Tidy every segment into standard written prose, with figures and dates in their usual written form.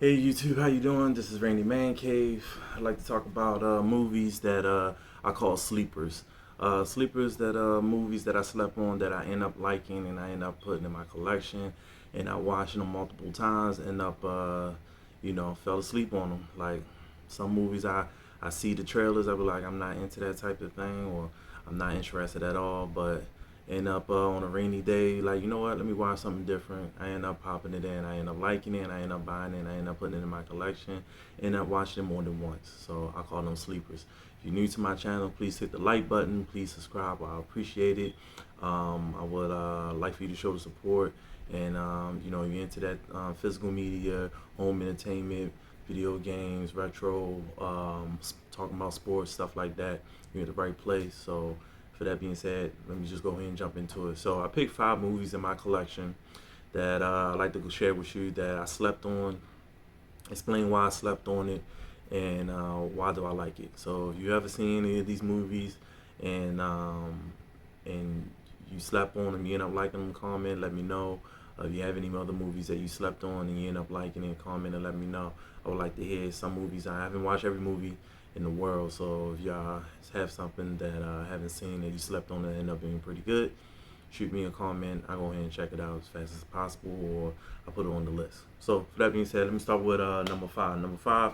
Hey YouTube, how you doing? This is Randy Man Cave. I'd like to talk about movies that I call sleepers. Sleepers that movies that I slept on that I end up liking and I end up putting in my collection, and I watching them multiple times. End up, fell asleep on them. Like some movies, I see the trailers, I be like, I'm not into that type of thing, or I'm not interested at all. But end up on a rainy day, like, you know what, let me watch something different. I end up popping it in, I end up liking it, I end up buying it, I end up putting it in my collection, end up watching it more than once. So I call them sleepers. If you're new to my channel, please hit the like button, please subscribe, I appreciate it. I would like for you to show the support, and you're into that physical media, home entertainment, video games, retro, talking about sports, stuff like that, you're in the right place. So for that being said, let me just go ahead and jump into it. So I picked 5 movies in my collection that I'd like to share with you that I slept on, explain why I slept on it, and why do I like it. So if you ever seen any of these movies and you slept on them, you end up liking them, comment, let me know. If you have any other movies that you slept on and you end up liking it, comment and let me know. I would like to hear some movies. I haven't watched every movie in the world, so if y'all have something that I haven't seen that you slept on that end up being pretty good, shoot me a comment. I'll go ahead and check it out as fast as possible, or I'll put it on the list. So for that being said, let me start with number 5. Number 5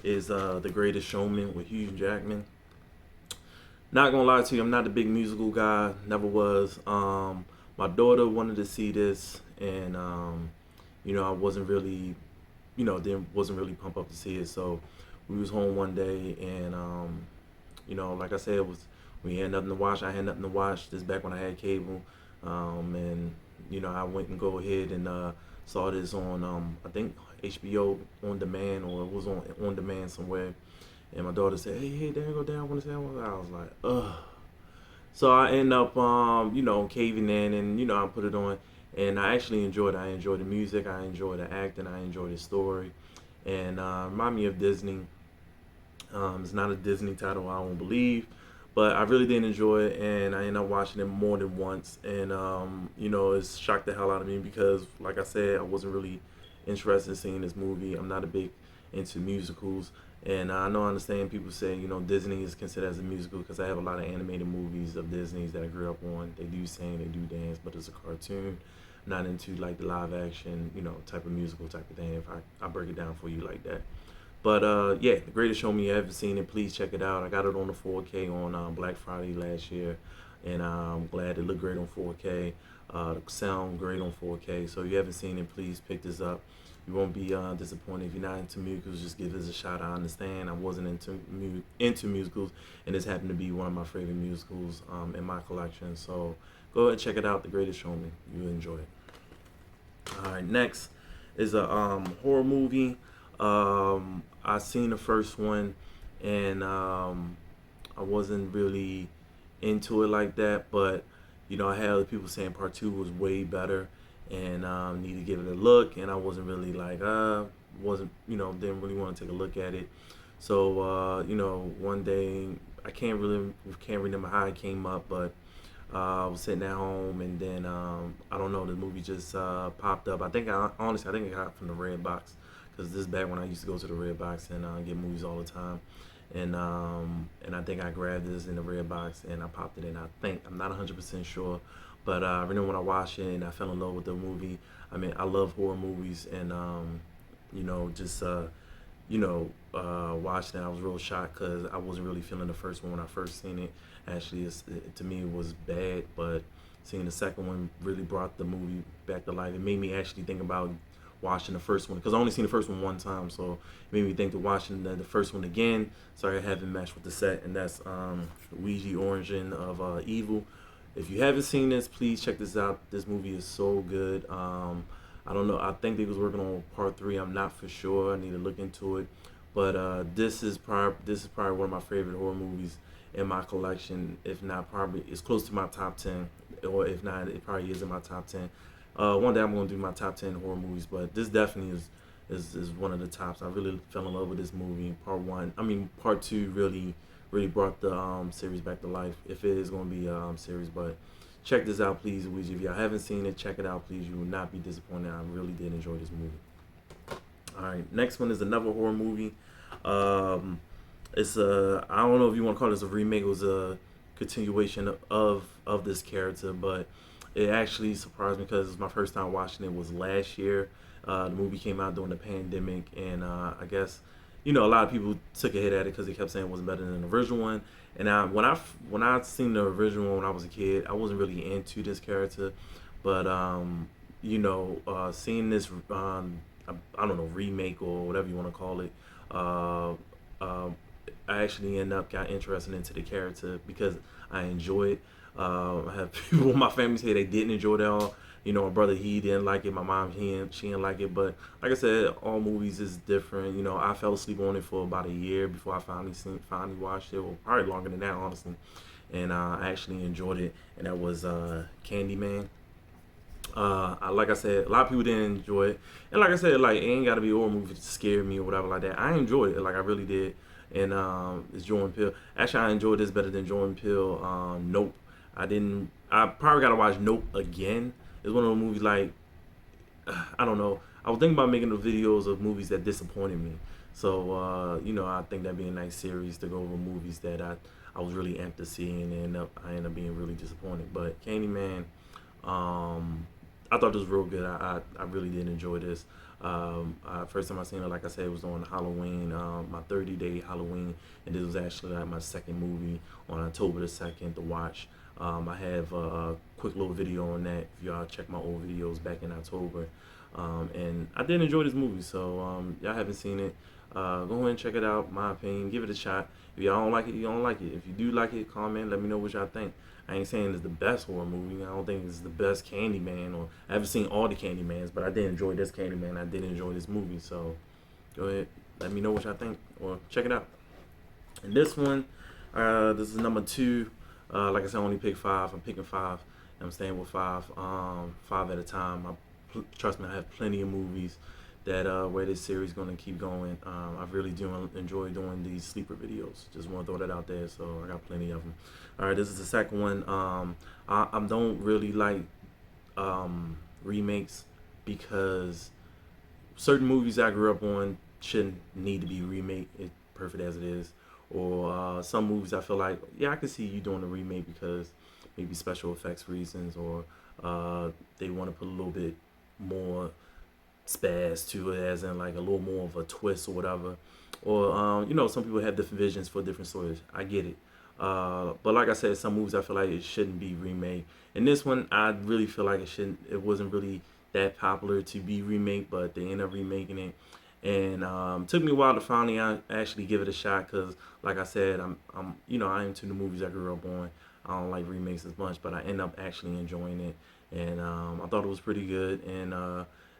is The Greatest Showman with Hugh Jackman. Not gonna lie to you, I'm not a big musical guy. Never was. My daughter wanted to see this, and I wasn't really, then wasn't really pumped up to see it. So we was home one day, and like I said, it was we had nothing to watch. I had nothing to watch. This back when I had cable, and I went and go ahead and saw this on I think HBO on demand, or it was on demand somewhere. And my daughter said, "Hey, there you go, Dad. I want to say." I was like, "Ugh." So I end up, caving in, and I put it on, and I actually enjoyed it. I enjoyed the music, I enjoyed the acting, I enjoyed the story, and remind me of Disney. It's not a Disney title, I don't believe, but I really did enjoy it, and I ended up watching it more than once, and it's shocked the hell out of me because, like I said, I wasn't really interested in seeing this movie. I'm not a big into musicals, and I know I understand people say Disney is considered as a musical because I have a lot of animated movies of Disney's that I grew up on. They do sing, they do dance, but it's a cartoon. I'm not into like the live action, type of musical type of thing. If I break it down for you like that. But yeah, The Greatest Show Me. You haven't seen it, please check it out. I got it on the 4K on Black Friday last year, and I'm glad it looked great on 4K. The sound great on 4K. So if you haven't seen it, please pick this up. You won't be disappointed. If you're not into musicals, just give this a shot. I understand. I wasn't into musicals, and this happened to be one of my favorite musicals in my collection. So go ahead and check it out. The Greatest Show Me. You'll enjoy it. All right, next is a horror movie. I seen the first one, and I wasn't really into it like that. But I had other people saying part two was way better, and need to give it a look. And I wasn't really like wasn't didn't really want to take a look at it. So one day can't remember how it came up, but I was sitting at home, and then I don't know, the movie just popped up. Honestly, I think I got it from the Red Box, because this is back when I used to go to the Red Box and get movies all the time. And I think I grabbed this in the Red Box and I popped it in. I'm not 100% sure, but I remember when I watched it and I fell in love with the movie. I mean, I love horror movies, and just watching it, I was real shocked because I wasn't really feeling the first one when I first seen it. Actually, to me, it was bad, but seeing the second one really brought the movie back to life. It made me actually think about watching the first one, because I only seen the first one time, so it made me think of watching the first one again. Sorry, I haven't matched with the set, and that's Ouija Origin of Evil. If you haven't seen this, please check this out. This movie is so good. I don't know. I think they was working on part 3. I'm not for sure. I need to look into it. But this is probably one of my favorite horror movies in my collection. If not, probably it's close to my top 10, or if not, it probably is in my top 10. One day I'm gonna do my top 10 horror movies, but this definitely is one of the tops. I really fell in love with this movie. Part 2 really brought the series back to life. If it is gonna be a series, but check this out, please, Ouija. If y'all haven't seen it, check it out, please. You will not be disappointed. I really did enjoy this movie. All right, next one is another horror movie. Um, it's a, I don't know if you want to call this a remake. It was a continuation of this character, but it actually surprised me because my first time watching it was last year. The movie came out during the pandemic, and I guess a lot of people took a hit at it because they kept saying it wasn't better than the original one. And when I seen the original one when I was a kid, I wasn't really into this character, but seeing this I don't know, remake or whatever you want to call it, uh, uh, I actually end up got interested into the character because I enjoy it. I have people in my family say they didn't enjoy it at all. My brother, he didn't like it. My mom, she didn't like it. But like I said, all movies is different. I fell asleep on it for about a year before I finally watched it. Well, probably longer than that, honestly. And I actually enjoyed it. And that was Candyman. Like I said, a lot of people didn't enjoy it, and like I said, like it ain't got to be a horror movie to scare me or whatever like that. I enjoyed it, like I really did, and it's Jordan Peele. Actually, I enjoyed this better than Jordan Peele. Nope, I didn't. I probably gotta watch Nope again. It's one of those movies like I don't know. I was thinking about making the videos of movies that disappointed me. So I think that'd be a nice series to go over movies that I was really amped to see and I ended up being really disappointed. But Candyman. I thought this was real good. I really did enjoy this. First time I seen it, like I said, it was on Halloween, my 30-day Halloween, and this was actually like my second movie on October the 2nd to watch. I have a quick little video on that if y'all check my old videos back in October. And I did enjoy this movie, so y'all haven't seen it, go ahead and check it out. My opinion, give it a shot. If y'all don't like it, you don't like it. If you do like it, comment, let me know what y'all think. I ain't saying it's the best horror movie. I don't think it's the best Candyman, or I haven't seen all the Candymans, but I did enjoy this Candyman. I did enjoy this movie, so go ahead, let me know what y'all think, or check it out. And this one, this is number 2. Like I said, I only picked 5. I'm picking 5. And I'm staying with 5. 5 at a time. Trust me, I have plenty of movies that where this series gonna keep going. I really do enjoy doing these sleeper videos. Just want to throw that out there. So I got plenty of them. All right, this is the second one. I don't really like remakes because certain movies I grew up on shouldn't need to be remade. It's perfect as it is. Or some movies I feel like, yeah, I could see you doing a remake because maybe special effects reasons, or they want to put a little bit more spaz to it, as in like a little more of a twist or whatever. Or some people have different visions for different stories. I get it. But like I said, some movies I feel like it shouldn't be remade. And this one, I really feel like it shouldn't. It wasn't really that popular to be remade, but they ended up remaking it. And took me a while to finally actually give it a shot because, like I said, I'm into the movies I grew up on. I don't like remakes as much, but I end up actually enjoying it, and I thought it was pretty good. And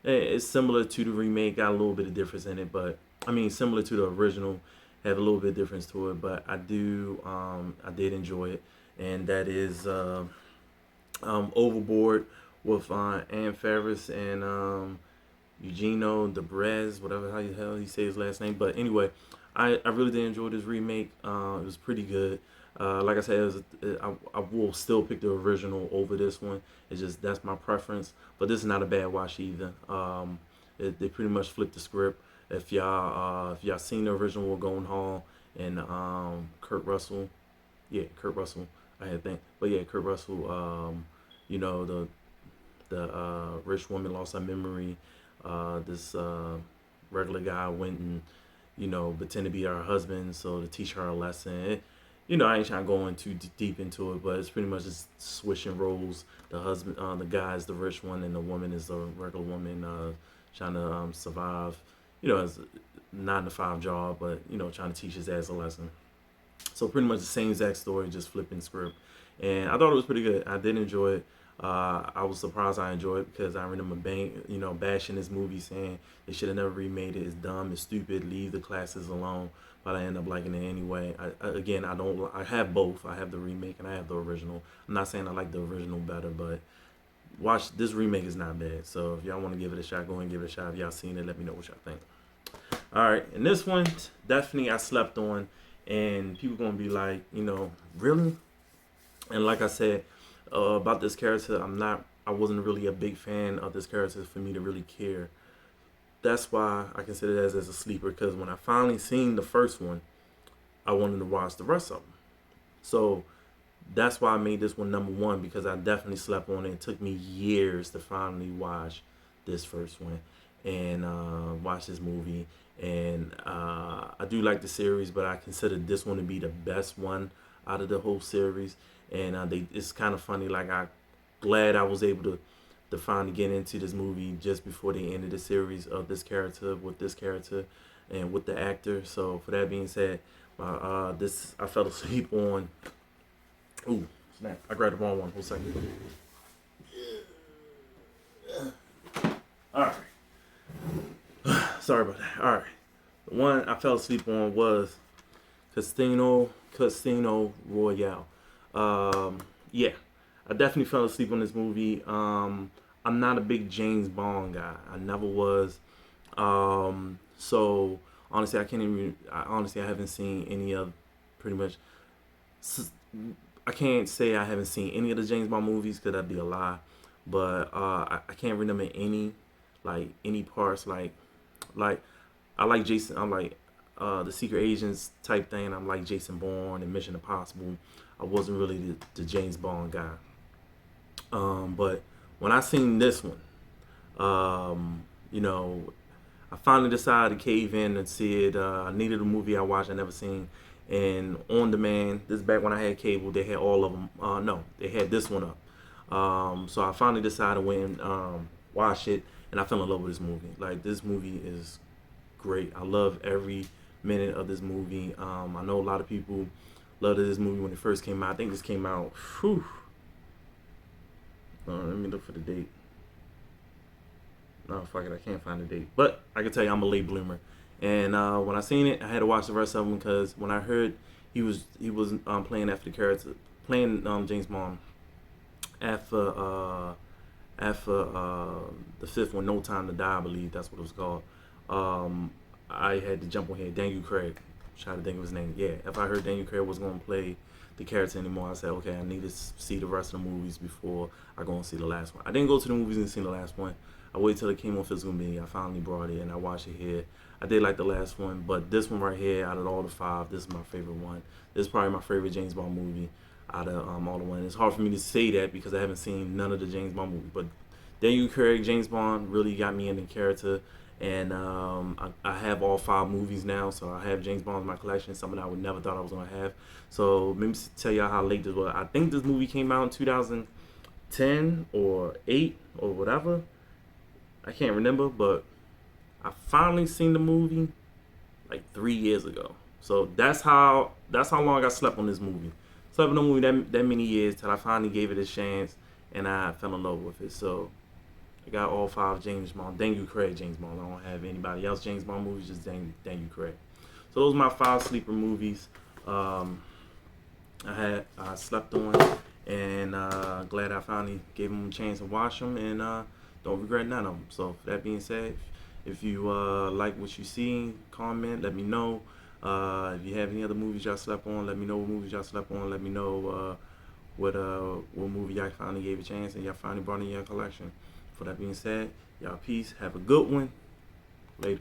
it's similar to the remake, got a little bit of difference in it, but I mean similar to the original, have a little bit of difference to it. But I did enjoy it, and that is Overboard with Ann Faris and Eugenio Debrez, whatever how the hell he say his last name. But anyway, I really did enjoy this remake. It was pretty good. Like I said, I will still pick the original over this one. It's just that's my preference. But this is not a bad watch either. They pretty much flipped the script. If y'all seen the original with Golden Hall and Kurt Russell, yeah, Kurt Russell, I had to think, but yeah, Kurt Russell. The rich woman lost her memory. This regular guy went and pretended to be her husband so to teach her a lesson. I ain't trying to go in too deep into it, but it's pretty much just switching roles. The husband, the guy is the rich one, and the woman is the regular woman trying to survive. As a 9 to 5 job, but trying to teach his ass a lesson. So pretty much the same exact story, just flipping script. And I thought it was pretty good. I did enjoy it. I was surprised I enjoyed it because I remember bashing this movie, saying they should have never remade it. It's dumb, it's stupid. Leave the classics alone. But I end up liking it anyway. I have both. I have the remake and I have the original. I'm not saying I like the original better, but watch this remake is not bad. So if y'all want to give it a shot, go ahead and give it a shot. If y'all seen it, let me know what y'all think. All right, and this one definitely I slept on, and people gonna be like, really? And like I said about this character, I wasn't really a big fan of this character for me to really care that's why I consider that as a sleeper, because when I finally seen the first one, I wanted to watch the rest of them. So that's why I made this one number one, because I definitely slept on it. It took me years to finally watch this first one and watch this movie. And I do like the series, but I consider this one to be the best one out of the whole series. And it's kind of funny. Like, I glad I was able to finally get into this movie just before they ended the series of this character with this character and with the actor. So for that being said, this I fell asleep on. Ooh, snap! I grabbed the wrong one. Hold a second. All right. Sorry about that. All right. The one I fell asleep on was Casino Royale. Yeah, I definitely fell asleep on this movie. I'm not a big James Bond guy. I never was. So honestly, I can't even. Honestly, I haven't seen any of pretty much. I can't say I haven't seen any of the James Bond movies, because that'd be a lie. But I can't remember any parts like I like Jason. I'm like the Secret Agents type thing. I'm like Jason Bourne and Mission Impossible. I wasn't really the James Bond guy. But when I seen this one, you know, I finally decided to cave in and see it. I needed a movie I watched I never seen, and on demand. This is back when I had cable. They had all of them. No, they had this one up. So I finally decided to went and watch it, and I fell in love with this movie. Like, this movie is great. I love every minute of this movie. I know a lot of people loved this movie when it first came out. I think this came out. Whew, let me look for the date. No, fuck it, I can't find the date. But I can tell you, I'm a late bloomer. And when I seen it, I had to watch the rest of them, because when I heard he was playing after the character, playing James Bond after the fifth one, No Time to Die, I believe that's what it was called. I had to jump on here. Daniel Craig. Try to think of his name. Yeah, if I heard Daniel Craig was going to play the character anymore, I said, okay, I need to see the rest of the movies before I go and see the last one. I didn't go to the movies and see the last one. I waited till it came on physical media. I finally brought it and I watched it here. I did like the last one, but this one right here, out of all the five, this is my favorite one. This is probably my favorite James Bond movie out of all the ones. It's hard for me to say that because I haven't seen none of the James Bond movies, but Daniel Craig, James Bond really got me in the character. And I have all five movies now, so I have James Bond in my collection, something I would never thought I was going to have. So let me tell y'all how late this was. I think this movie came out in 2010 or 8 or whatever. I can't remember, but I finally seen the movie like 3 years ago. So that's how long I slept on this movie. Slept on the movie that many years till I finally gave it a chance and I fell in love with it. So I got all five James Bond, Daniel Craig James Bond. I don't have anybody else James Bond movies, just Daniel Craig. So those are my 5 sleeper movies. I slept on, and glad I finally gave them a chance to watch them, and don't regret none of them. So that being said, if you like what you see, comment, let me know. If you have any other movies y'all slept on, let me know what movies y'all slept on. Let me know what movie y'all finally gave a chance and y'all finally brought in your collection. For that being said, y'all peace. Have a good one. Later.